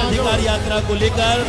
जनाधिकार यात्रा को लेकर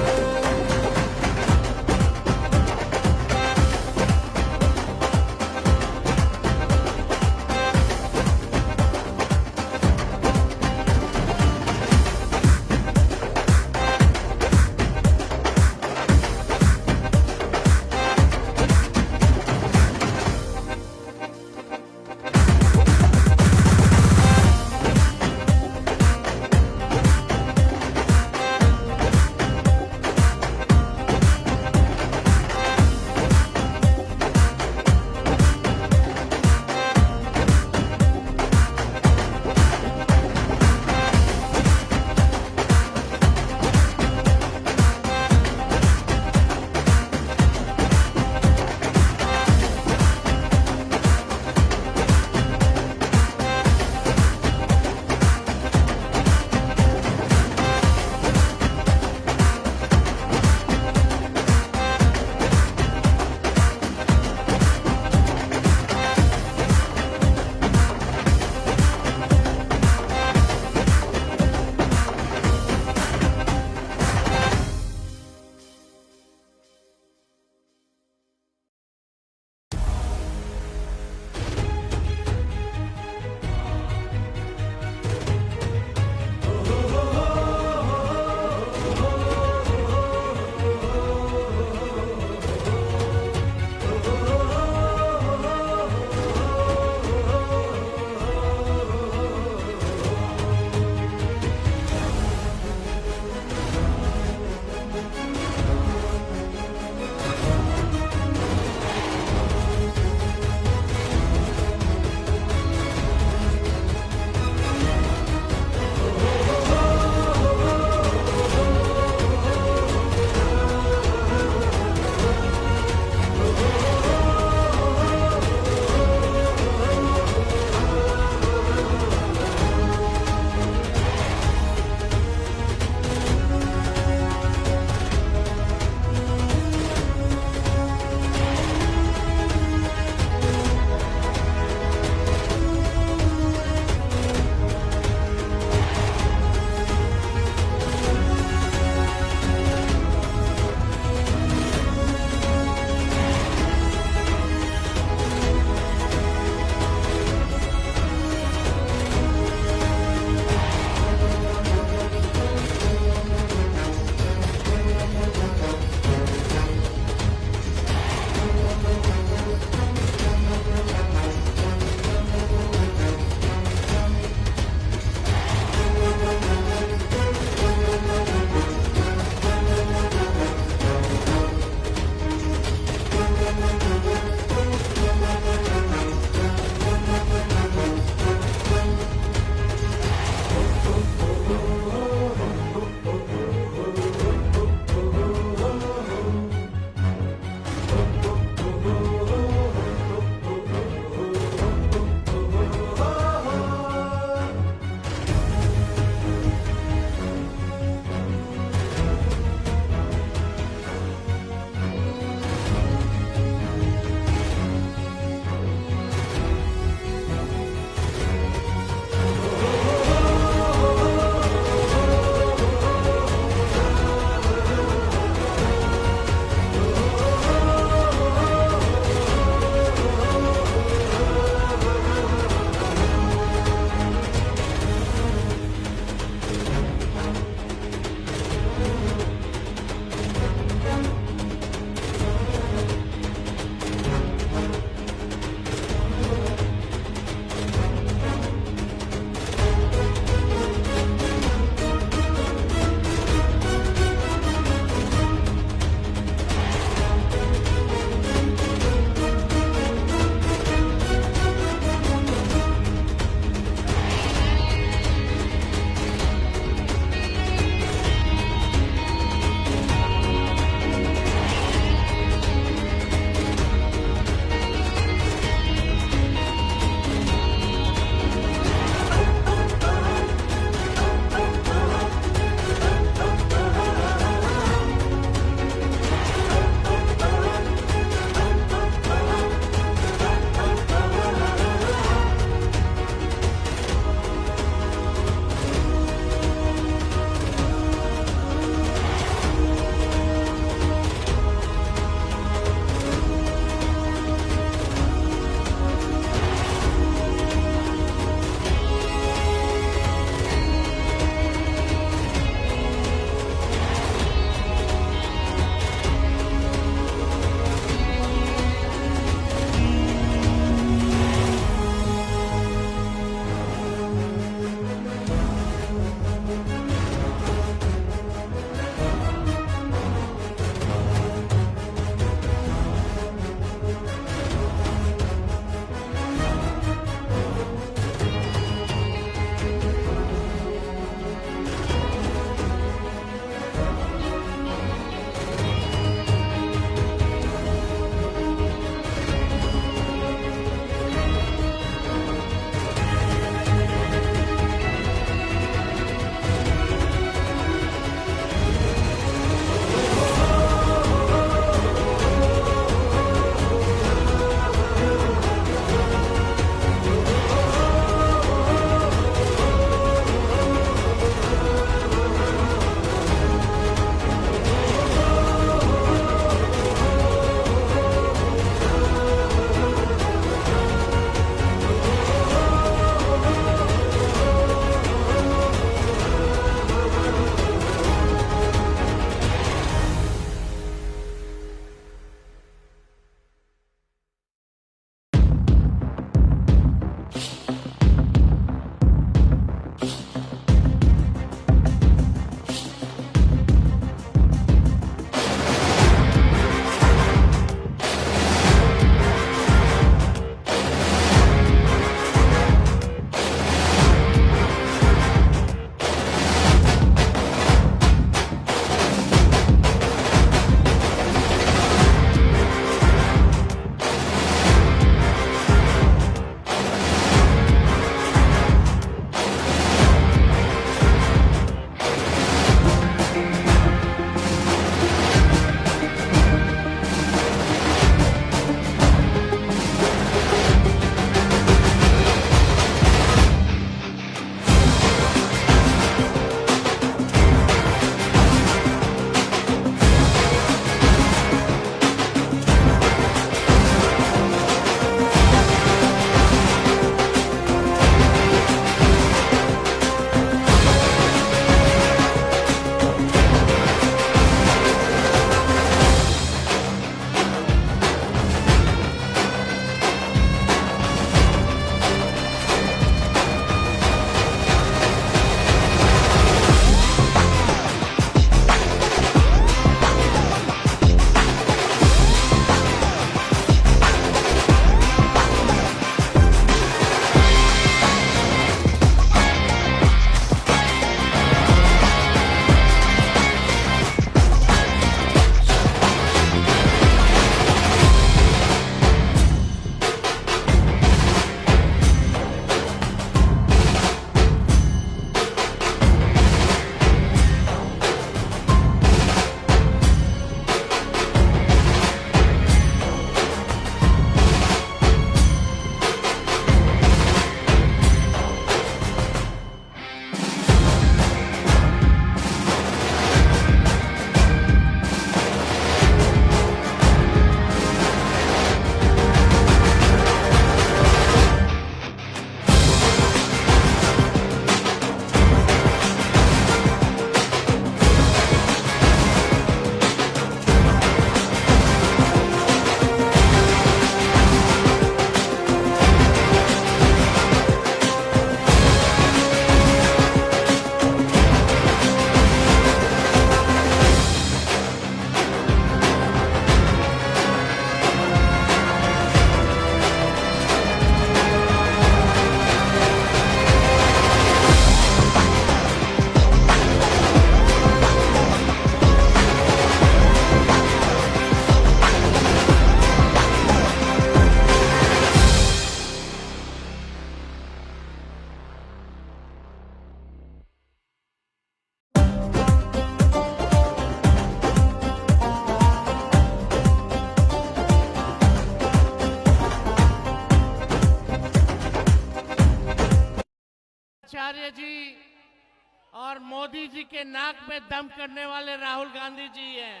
मोदी जी के नाक में दम करने वाले राहुल गांधी जी हैं।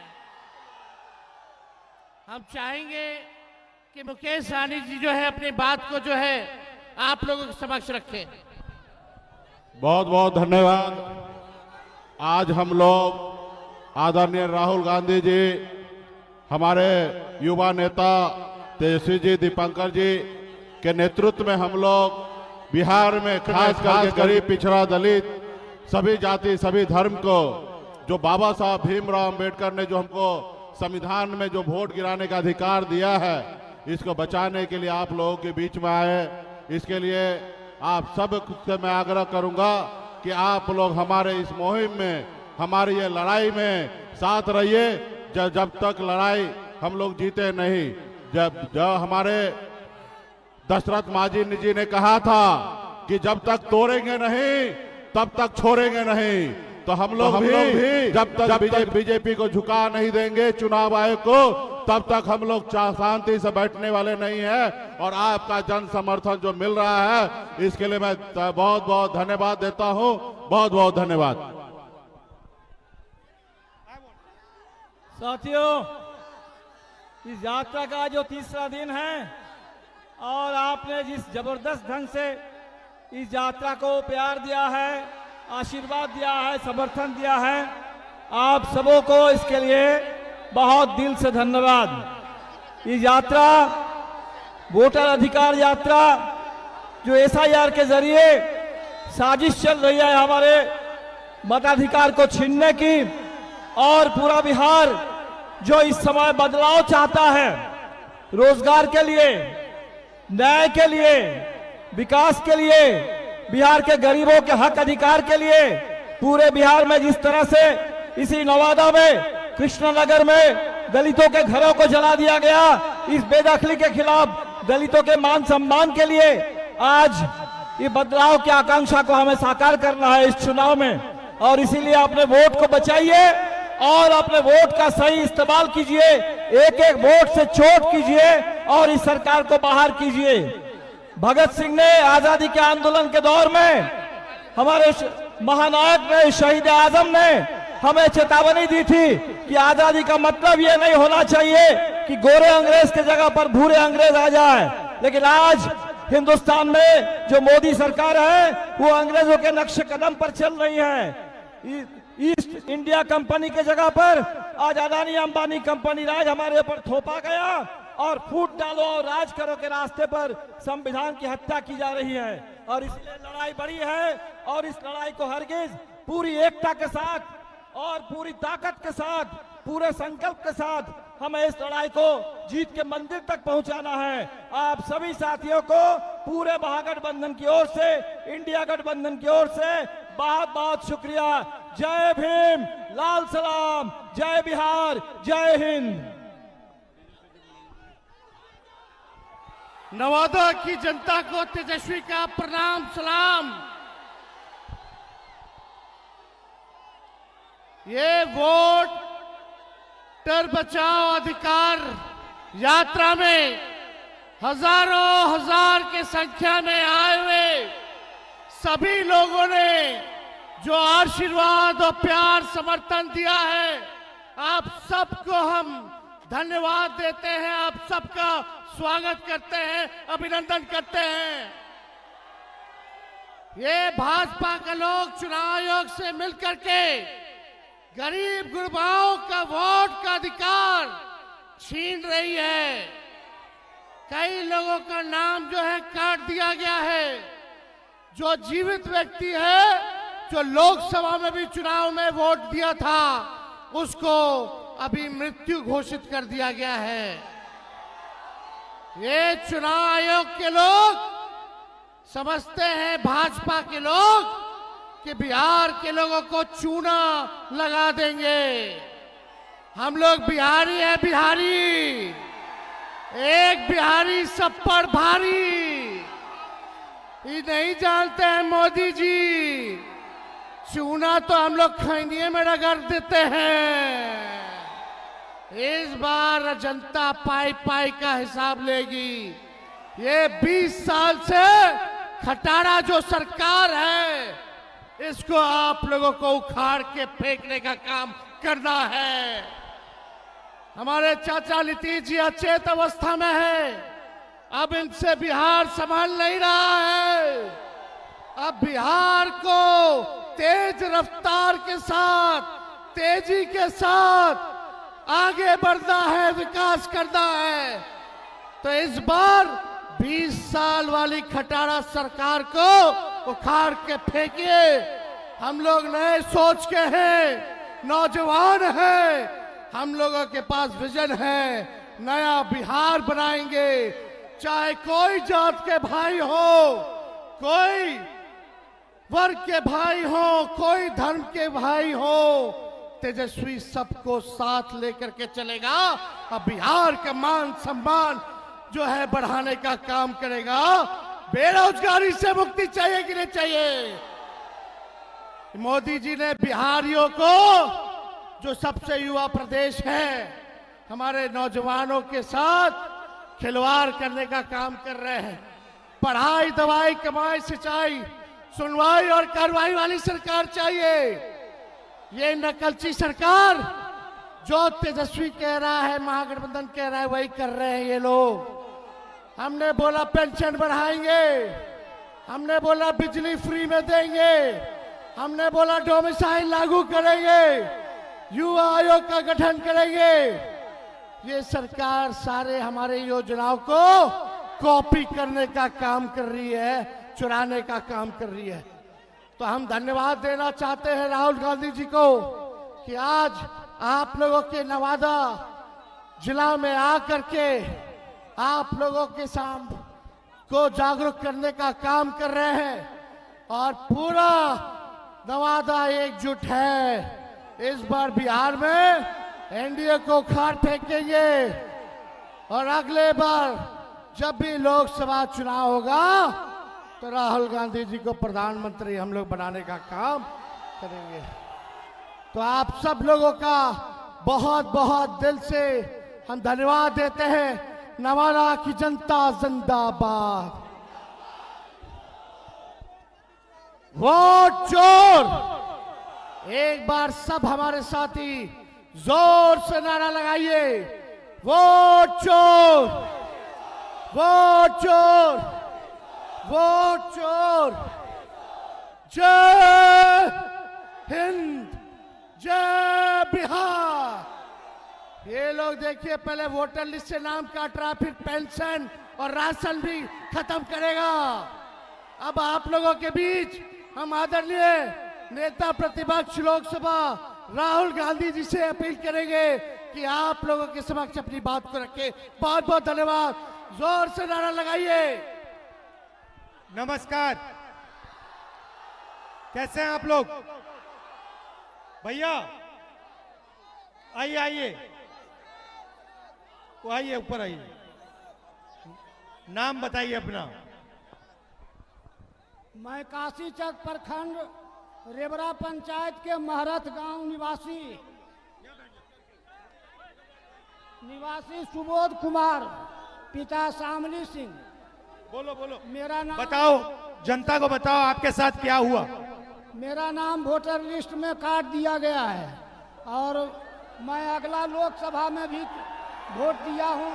हम चाहेंगे कि मुकेश सहनी जी जो है अपनी बात को जो है आप लोगों के समक्ष रखें। बहुत बहुत धन्यवाद। आज हम लोग आदरणीय राहुल गांधी जी, हमारे युवा नेता तेजस्वी जी, दीपंकर जी के नेतृत्व में हम लोग बिहार में खास करके गरीब, पिछड़ा, दलित, सभी जाति, सभी धर्म को, जो बाबा साहब भीमराव अंबेडकर ने जो हमको संविधान में जो वोट गिराने का अधिकार दिया है, इसको बचाने के लिए आप लोगों के बीच में आए। इसके लिए आप सब से मैं आग्रह करूंगा कि आप लोग हमारे इस मुहिम में, हमारी ये लड़ाई में साथ रहिए। जब तक लड़ाई हम लोग जीते नहीं, जब हमारे दशरथ मांझी जी ने कहा था कि जब तक तोड़ेंगे नहीं तब तक छोड़ेंगे नहीं, तो हम लोग भी जब तक बीजेपी को झुका नहीं देंगे, चुनाव आयोग को, तब तक हम लोग शांति से बैठने वाले नहीं है। और आपका जन समर्थन जो मिल रहा है, इसके लिए मैं बहुत बहुत धन्यवाद देता हूं। बहुत बहुत धन्यवाद। साथियों, इस यात्रा का जो तीसरा दिन है और आपने जिस जबरदस्त ढंग से इस यात्रा को प्यार दिया है, आशीर्वाद दिया है, समर्थन दिया है, आप सबों को इसके लिए बहुत दिल से धन्यवाद। ये यात्रा वोटर अधिकार यात्रा जो SIR के जरिए साजिश चल रही है हमारे मताधिकार को छीनने की, और पूरा बिहार जो इस समय बदलाव चाहता है, रोजगार के लिए, न्याय के लिए, विकास के लिए, बिहार के गरीबों के हक अधिकार के लिए, पूरे बिहार में जिस तरह से इसी नवादा में, कृष्णनगर में दलितों के घरों को जला दिया गया, इस बेदखली के खिलाफ, दलितों के मान सम्मान के लिए आज ये बदलाव की आकांक्षा को हमें साकार करना है इस चुनाव में। और इसीलिए अपने वोट को बचाइए और अपने वोट का सही इस्तेमाल कीजिए, एक एक वोट से चोट कीजिए और इस सरकार को बाहर कीजिए। भगत सिंह ने आजादी के आंदोलन के दौर में, हमारे महानायक ने, शहीद आजम ने हमें चेतावनी दी थी कि आजादी का मतलब ये नहीं होना चाहिए कि गोरे अंग्रेज के जगह पर भूरे अंग्रेज आ जाए। लेकिन आज हिंदुस्तान में जो मोदी सरकार है, वो अंग्रेजों के नक्शे कदम पर चल रही है। ईस्ट इंडिया कंपनी के जगह पर आज अदानी अंबानी कंपनी राज हमारे ऊपर थोपा गया और फूट डालो और राज करो के रास्ते पर संविधान की हत्या की जा रही है। और इसलिए लड़ाई बड़ी है और इस लड़ाई को हरगिज पूरी एकता के साथ और पूरी ताकत के साथ, पूरे संकल्प के साथ हमें इस लड़ाई को जीत के मंदिर तक पहुंचाना है। आप सभी साथियों को पूरे महागठबंधन की ओर से, इंडिया गठबंधन की ओर से बहुत बहुत शुक्रिया। जय भीम, लाल सलाम, जय बिहार, जय हिंद। नवादा की जनता को तेजस्वी का प्रणाम सलाम। ये वोटर बचाओ अधिकार यात्रा में हजारों हजार के संख्या में आए हुए सभी लोगों ने जो आशीर्वाद और प्यार समर्थन दिया है, आप सबको हम धन्यवाद देते हैं, आप सबका स्वागत करते हैं, अभिनंदन करते हैं। ये भाजपा के लोग चुनाव आयोग से मिलकर के गरीब गुरबाओं का वोट का अधिकार छीन रही है। कई लोगों का नाम जो है काट दिया गया है। जो जीवित व्यक्ति है, जो लोकसभा में भी चुनाव में वोट दिया था, उसको अभी मृत्यु घोषित कर दिया गया है। ये चुनाव आयोग के लोग समझते हैं, भाजपा के लोग, कि बिहार के लोगों को चूना लगा देंगे। हम लोग बिहारी हैं, बिहारी, एक बिहारी सब पर भारी। ये नहीं जानते हैं मोदी जी, चूना तो हम लोग खैनिये में रगड़ देते हैं। इस बार जनता पाई पाई का हिसाब लेगी। ये 20 साल से खटारा जो सरकार है, इसको आप लोगों को उखाड़ के फेंकने का काम करना है। हमारे चाचा नीतीश जी अचेत अवस्था में है, अब इनसे बिहार संभाल नहीं रहा है। अब बिहार को तेज रफ्तार के साथ, तेजी के साथ आगे बढ़ना है, विकास करना है। तो इस बार 20 साल वाली खटारा सरकार को उखाड़ के फेंकिए। हम लोग नए सोच के हैं, नौजवान हैं, हम लोगों के पास विजन है, नया बिहार बनाएंगे। चाहे कोई जात के भाई हो, कोई वर्ग के भाई हो, कोई धर्म के भाई हो, तेजस्वी सबको साथ लेकर के चलेगा। अब बिहार का मान सम्मान जो है बढ़ाने का काम करेगा। बेरोजगारी से मुक्ति चाहिए कि नहीं चाहिए? मोदी जी ने बिहारियों को, जो सबसे युवा प्रदेश है, हमारे नौजवानों के साथ खिलवाड़ करने का काम कर रहे हैं। पढ़ाई, दवाई, कमाई, सिंचाई, सुनवाई और कार्रवाई वाली सरकार चाहिए। ये नकलची सरकार जो तेजस्वी कह रहा है, महागठबंधन कह रहा है, वही कर रहे हैं ये लोग। हमने बोला पेंशन बढ़ाएंगे, हमने बोला बिजली फ्री में देंगे, हमने बोला डोमिसाइल लागू करेंगे, युवा आयोग का गठन करेंगे। ये सरकार सारे हमारे योजनाओं को कॉपी करने का काम कर रही है, चुराने का काम कर रही है। तो हम धन्यवाद देना चाहते हैं राहुल गांधी जी को कि आज आप लोगों के नवादा जिला में आकर के आप लोगों के सामने को जागरूक करने का काम कर रहे हैं और पूरा नवादा एकजुट है। इस बार बिहार में एनडीए को उखाड़ फेंकेंगे और अगले बार जब भी लोकसभा चुनाव होगा तो राहुल गांधी जी को प्रधानमंत्री हम लोग बनाने का काम करेंगे। तो आप सब लोगों का बहुत बहुत दिल से हम धन्यवाद देते हैं। नवादा की जनता जिंदाबाद। वोट चोर। एक बार सब हमारे साथी जोर से नारा लगाइए, वोट चोर, वोट चोर, वोट चोर। जय हिंद, जय बिहार। ये लोग देखिए पहले वोटर लिस्ट से नाम काट रहा, फिर पेंशन और राशन भी खत्म करेगा। अब आप लोगों के बीच हम आदरणीय नेता प्रतिपक्ष लोकसभा राहुल गांधी जी से अपील करेंगे कि आप लोगों के समक्ष अपनी बात को रखें। बहुत बहुत धन्यवाद। जोर से नारा लगाइए। नमस्कार, कैसे हैं आप लोग? भैया आइए आइए, वो आइए, ऊपर आइए। नाम बताइए अपना। मैं काशीचक प्रखंड रेवरा पंचायत के महरथ गांव निवासी सुबोध कुमार, पिता शामली सिंह। बोलो बोलो, मेरा नाम बताओ, जनता को बताओ आपके साथ क्या हुआ। मेरा नाम वोटर लिस्ट में काट दिया गया है और मैं अगला लोकसभा में भी वोट दिया हूं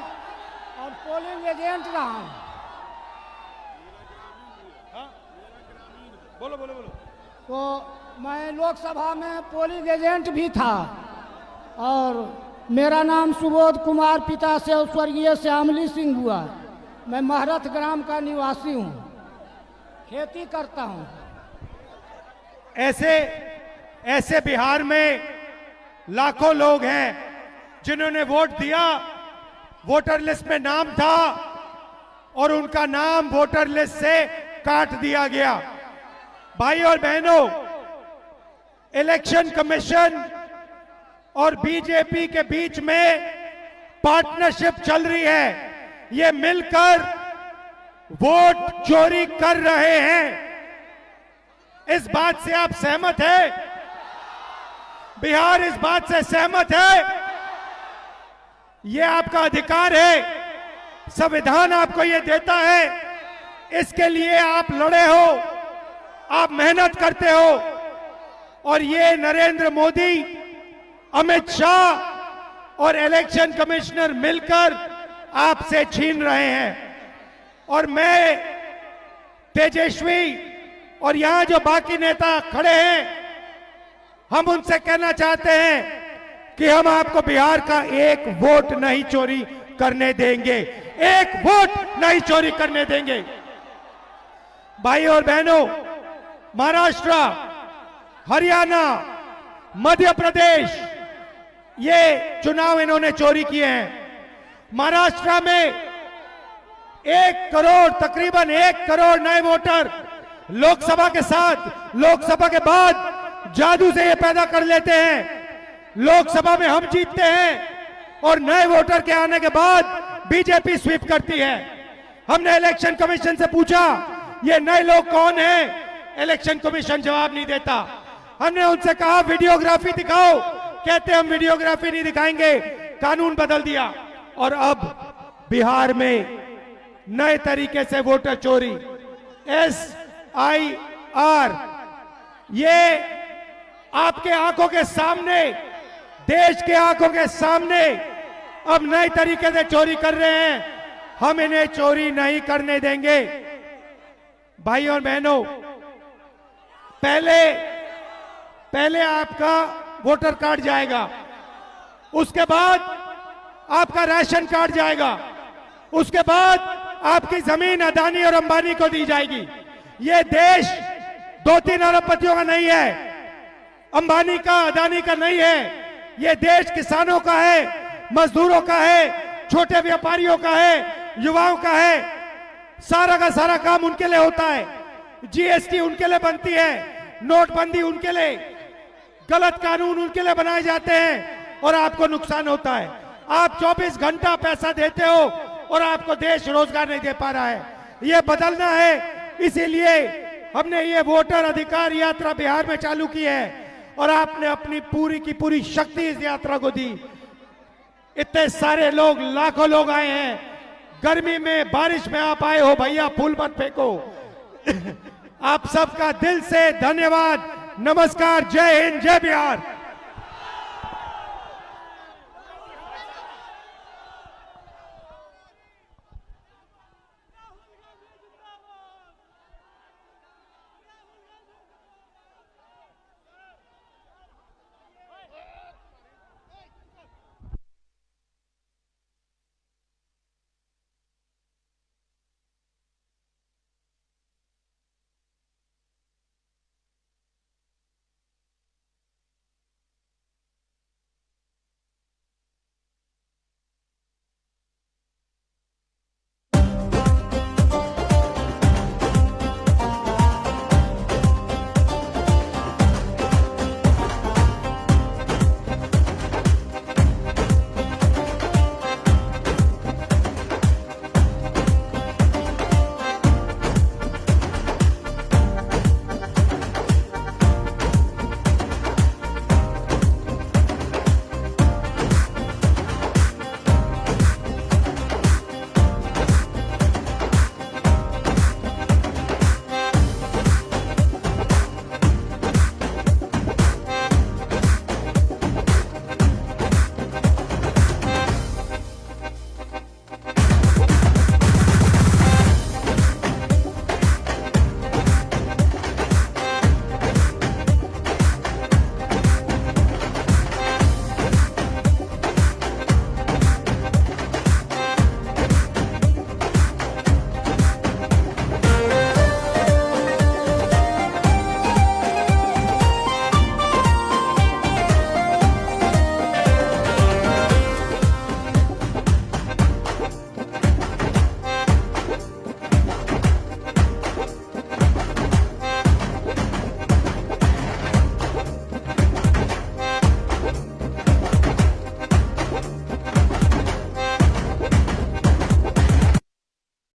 और पोलिंग एजेंट रहा हूं। बोलो बोलो बोलो। तो मैं लोकसभा में पोलिंग एजेंट भी था और मेरा नाम सुबोध कुमार, पिता से स्वर्गीय श्यामली सिंह हुआ। मैं महरथ ग्राम का निवासी हूँ, खेती करता हूँ। ऐसे बिहार में लाखों लोग हैं जिन्होंने वोट दिया, वोटर लिस्ट में नाम था और उनका नाम वोटर लिस्ट से काट दिया गया। भाई और बहनों, इलेक्शन कमीशन और बीजेपी के बीच में पार्टनरशिप चल रही है। ये मिलकर वोट चोरी कर रहे हैं। इस बात से आप सहमत हैं? बिहार इस बात से सहमत है? ये आपका अधिकार है, संविधान आपको ये देता है। इसके लिए आप लड़े हो, आप मेहनत करते हो, और ये नरेंद्र मोदी, अमित शाह और इलेक्शन कमिश्नर मिलकर आपसे छीन रहे हैं। और मैं तेजस्वी और यहां जो बाकी नेता खड़े हैं, हम उनसे कहना चाहते हैं कि हम आपको बिहार का एक वोट नहीं चोरी करने देंगे, एक वोट नहीं चोरी करने देंगे। भाई और बहनों, महाराष्ट्र, हरियाणा, मध्य प्रदेश, ये चुनाव इन्होंने चोरी किए हैं। महाराष्ट्र में 1 करोड़, तकरीबन 1 करोड़ नए वोटर लोकसभा के साथ, लोकसभा के बाद जादू से ये पैदा कर लेते हैं। लोकसभा में हम जीतते हैं और नए वोटर के आने के बाद बीजेपी स्वीप करती है। हमने इलेक्शन कमीशन से पूछा ये नए लोग कौन हैं, इलेक्शन कमीशन जवाब नहीं देता। हमने उनसे कहा वीडियोग्राफी दिखाओ, कहते हम वीडियोग्राफी नहीं दिखाएंगे, कानून बदल दिया। और अब बिहार में नए तरीके से वोटर चोरी, SIR, ये आपके आंखों के सामने, देश के आंखों के सामने अब नए तरीके से चोरी कर रहे हैं। हम इन्हें चोरी नहीं करने देंगे। भाई और बहनों, पहले आपका वोटर कार्ड जाएगा, उसके बाद आपका राशन कार्ड जाएगा, उसके बाद आपकी जमीन अदानी और अंबानी को दी जाएगी। ये देश 2-3 अरबपतियों का नहीं है, अंबानी का, अदानी का नहीं है। ये देश किसानों का है, मजदूरों का है, छोटे व्यापारियों का है, युवाओं का है। सारा का सारा काम उनके लिए होता है। GST उनके लिए बनती है, नोटबंदी उनके लिए, गलत कानून उनके लिए बनाए जाते हैं और आपको नुकसान होता है। आप 24 घंटा पैसा देते हो और आपको देश रोजगार नहीं दे पा रहा है। ये बदलना है, इसीलिए हमने ये वोटर अधिकार यात्रा बिहार में चालू की है और आपने अपनी पूरी की पूरी शक्ति इस यात्रा को दी। इतने सारे लोग, लाखों लोग आए हैं, गर्मी में, बारिश में आप आए हो, भैया फूल मत फेंको। आप सबका दिल से धन्यवाद। नमस्कार, जय हिंद, जय बिहार।